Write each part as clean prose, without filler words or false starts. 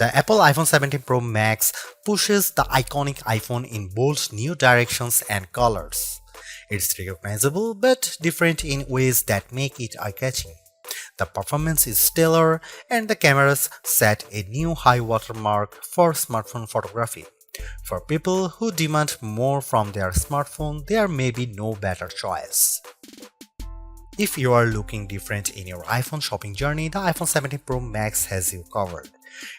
The Apple iPhone 17 Pro Max pushes the iconic iPhone in bold new directions and colors. It's recognizable but different in ways that make it eye-catching. The performance is stellar and the cameras set a new high watermark for smartphone photography. For people who demand more from their smartphone, there may be no better choice. If you are looking different in your iPhone shopping journey, the iPhone 17 Pro Max has you covered.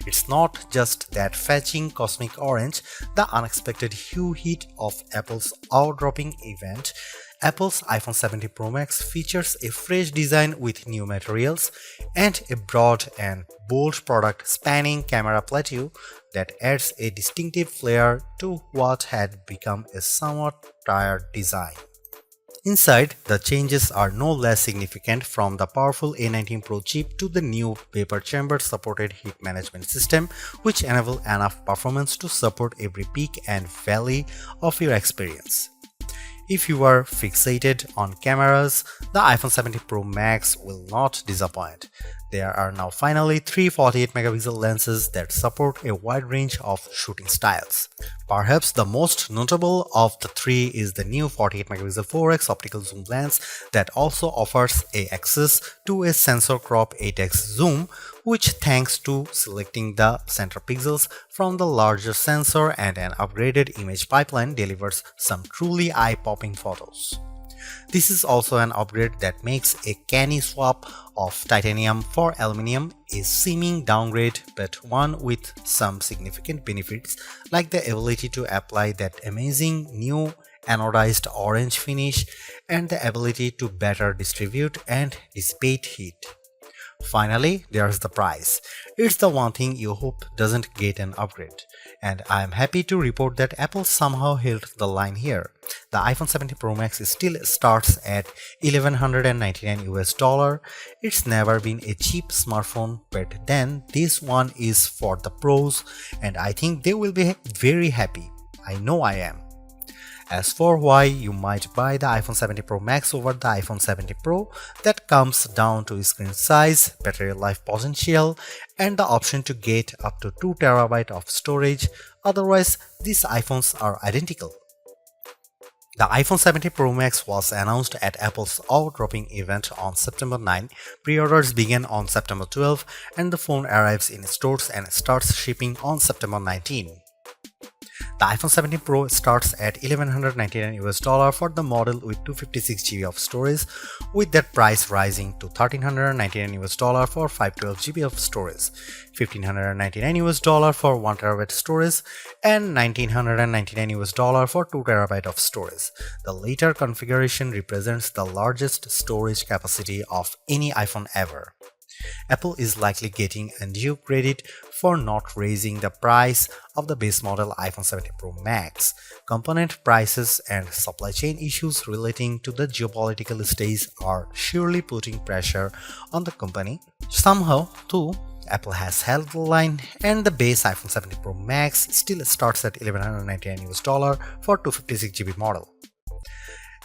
It's not just that fetching cosmic orange, the unexpected hue hit of Apple's eye-dropping event. Apple's iPhone 17 Pro Max features a fresh design with new materials and a broad and bold product spanning camera plateau that adds a distinctive flair to what had become a somewhat tired design. Inside, the changes are no less significant, from the powerful A19 Pro chip to the new vapor chamber supported heat management system, which enable enough performance to support every peak and valley of your experience. If you are fixated on cameras, the iPhone 17 Pro Max will not disappoint. There are now finally three 48-megapixel lenses that support a wide range of shooting styles. Perhaps the most notable of the three is the new 48-megapixel 4x optical zoom lens that also offers access to a sensor crop 8x zoom, which, thanks to selecting the center pixels from the larger sensor and an upgraded image pipeline, delivers some truly eye-popping photos. This is also an upgrade that makes a canny swap of titanium for aluminum a seeming downgrade, but one with some significant benefits, like the ability to apply that amazing new anodized orange finish and the ability to better distribute and dissipate heat. Finally, there's the price. It's the one thing you hope doesn't get an upgrade. And I am happy to report that Apple somehow held the line here. The iPhone 17 Pro Max still starts at $1,199 US. It's never been a cheap smartphone, but then this one is for the pros, and I think they will be very happy. I know I am. As for why you might buy the iPhone 17 Pro Max over the iPhone 17 Pro, that comes down to screen size, battery life potential, and the option to get up to 2 TB of storage. Otherwise, these iPhones are identical. The iPhone 17 Pro Max was announced at Apple's eye-dropping event on September 9. Pre-orders began on September 12, and the phone arrives in stores and starts shipping on September 19. The iPhone 17 Pro starts at $1,199 US for the model with 256GB of storage, with that price rising to $1,399 US for 512GB of storage, $1,599 US for 1TB storage, and $1,999 US for 2TB of storage. The later configuration represents the largest storage capacity of any iPhone ever. Apple is likely getting undue credit for not raising the price of the base model iPhone 17 Pro Max. Component prices and supply chain issues relating to the geopolitical stage are surely putting pressure on the company. Somehow, too, Apple has held the line, and the base iPhone 17 Pro Max still starts at $1,199 US for 256GB model.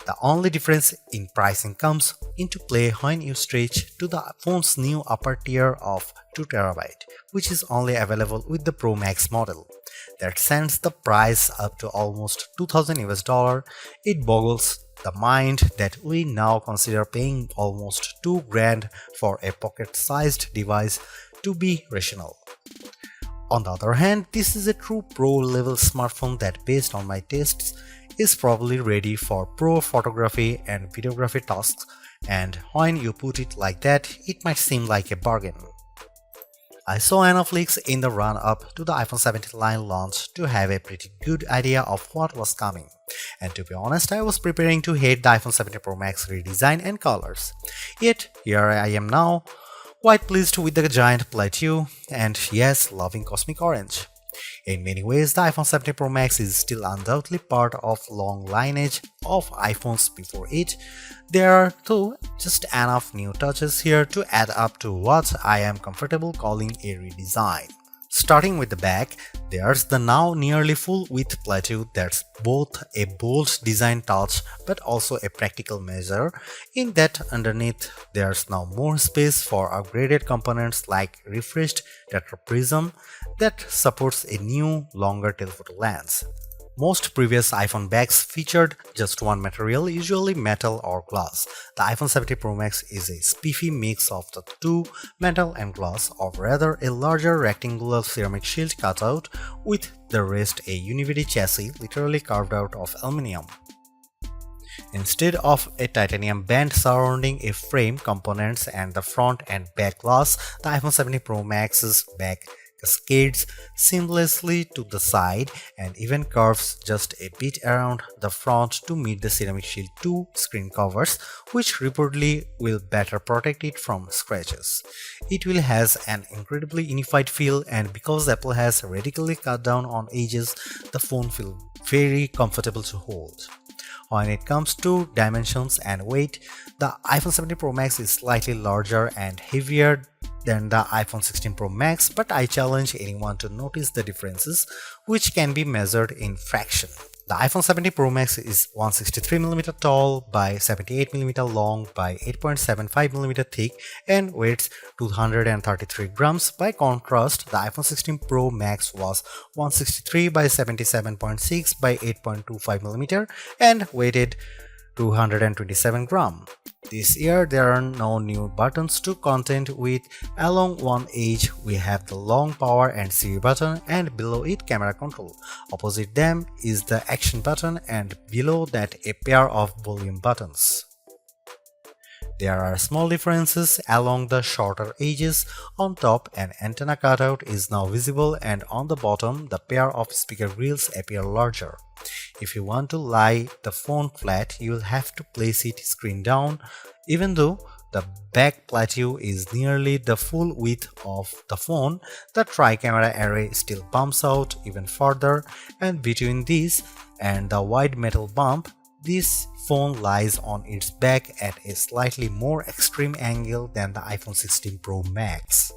The only difference in pricing comes into play when you stretch to the phone's new upper tier of 2TB, which is only available with the Pro Max model. That sends the price up to almost $2,000 US. It boggles the mind that we now consider paying almost $2,000 for a pocket-sized device to be rational. On the other hand, this is a true pro-level smartphone that, based on my tastes, is probably ready for pro photography and videography tasks, and when you put it like that, it might seem like a bargain. I saw enough leaks in the run-up to the iPhone 17 line launch to have a pretty good idea of what was coming, and to be honest, I was preparing to hate the iPhone 17 Pro Max redesign and colors. Yet, here I am now, quite pleased with the giant plateau, and yes, loving cosmic orange. In many ways, the iPhone 17 Pro Max is still undoubtedly part of long lineage of iPhones before it. There are, though, just enough new touches here to add up to what I am comfortable calling a redesign. Starting with the back, there's the now nearly full-width plateau that's both a bold design touch but also a practical measure in that underneath there's now more space for upgraded components like refreshed tetraprism that supports a new, longer telephoto lens. Most previous iPhone bags featured just one material, usually metal or glass. The iPhone 17 Pro Max is a spiffy mix of the two, metal and glass, or rather a larger rectangular ceramic shield cutout with the rest a univity chassis literally carved out of aluminum. Instead of a titanium band surrounding a frame, components and the front and back glass, the iPhone 17 Pro Max's back cascades seamlessly to the side and even curves just a bit around the front to meet the Ceramic Shield 2 screen covers, which reportedly will better protect it from scratches. It will has an incredibly unified feel, and because Apple has radically cut down on edges, the phone feels very comfortable to hold. When it comes to dimensions and weight, the iPhone 17 Pro Max is slightly larger and heavier than the iPhone 16 Pro Max, but I challenge anyone to notice the differences, which can be measured in fraction. The iPhone 17 Pro Max is 163mm tall by 78mm long by 8.75mm thick and weighs 233 grams. By contrast, the iPhone 16 Pro Max was 163 by 77.6 by 8.25mm and weighed 227 grams. This year there are no new buttons to contend with. Along one edge we have the long power and Siri button, and below it camera control. Opposite them is the action button, and below that a pair of volume buttons. There are small differences along the shorter edges. On top, an antenna cutout is now visible, and on the bottom, the pair of speaker grills appear larger. If you want to lie the phone flat, you'll have to place it screen down, even though the back plateau is nearly the full width of the phone. The tri-camera array still bumps out even further, and between this and the wide metal bump, this phone lies on its back at a slightly more extreme angle than the iPhone 16 Pro Max.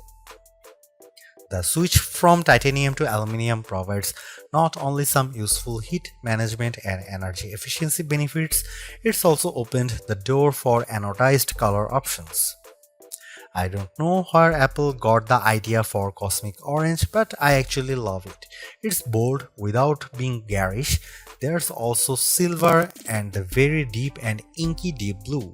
The switch from titanium to aluminum provides not only some useful heat management and energy efficiency benefits, it's also opened the door for anodized color options. I don't know where Apple got the idea for cosmic orange, but I actually love it. It's bold without being garish. There's also silver and the very deep and inky deep blue.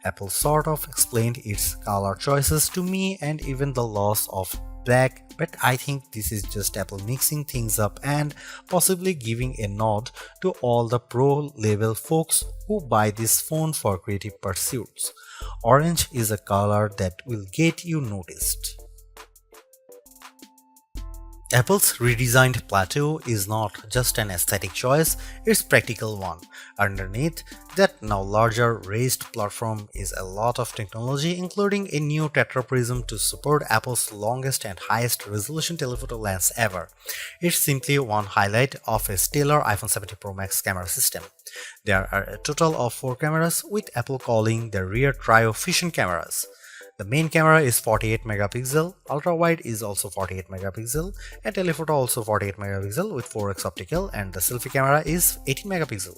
Apple sort of explained its color choices to me and even the loss of black, but I think this is just Apple mixing things up and possibly giving a nod to all the pro level folks who buy this phone for creative pursuits. Orange is a color that will get you noticed. Apple's redesigned plateau is not just an aesthetic choice, it's a practical one. Underneath that now larger raised platform is a lot of technology, including a new tetraprism to support Apple's longest and highest resolution telephoto lens ever. It's simply one highlight of a stellar iPhone 17 Pro Max camera system. There are a total of 4 cameras, with Apple calling the rear trio fusion cameras. The main camera is 48 megapixel, ultra-wide is also 48 megapixel, and telephoto also 48 megapixel with 4x optical, and the selfie camera is 18 megapixel.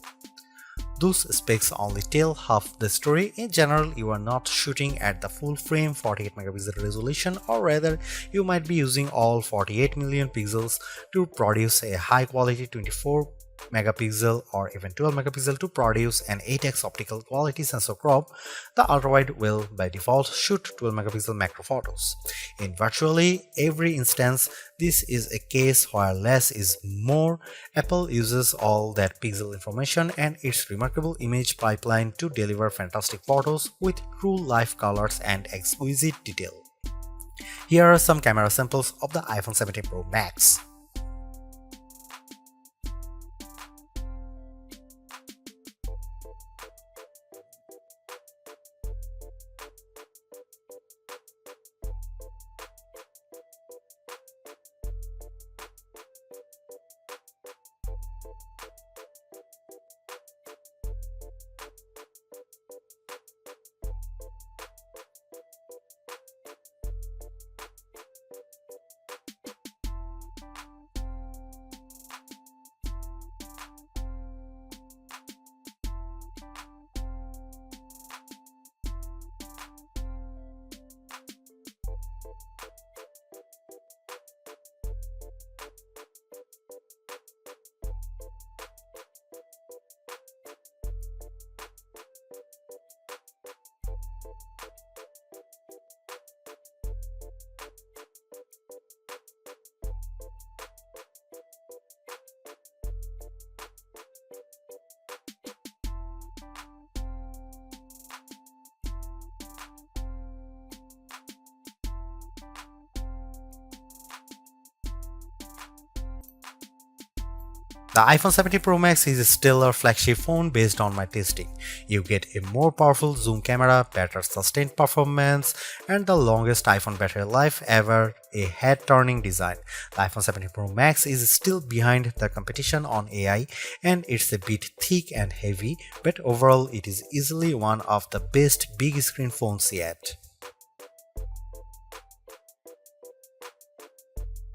Those specs only tell half the story. In general, you are not shooting at the full frame 48 megapixel resolution, or rather, you might be using all 48 million pixels to produce a high quality 24 megapixel or even 12 megapixel to produce an 8x optical quality sensor crop. The ultrawide will by default shoot 12 megapixel macro photos. In virtually every instance, this is a case where less is more. Apple uses all that pixel information and its remarkable image pipeline to deliver fantastic photos with true life colors and exquisite detail. Here are some camera samples of the iPhone 17 Pro Max. The iPhone 17 Pro Max is still a flagship phone based on my testing. You get a more powerful zoom camera, better sustained performance, and the longest iPhone battery life ever, a head-turning design. The iPhone 17 Pro Max is still behind the competition on AI and it's a bit thick and heavy, but overall it is easily one of the best big screen phones yet.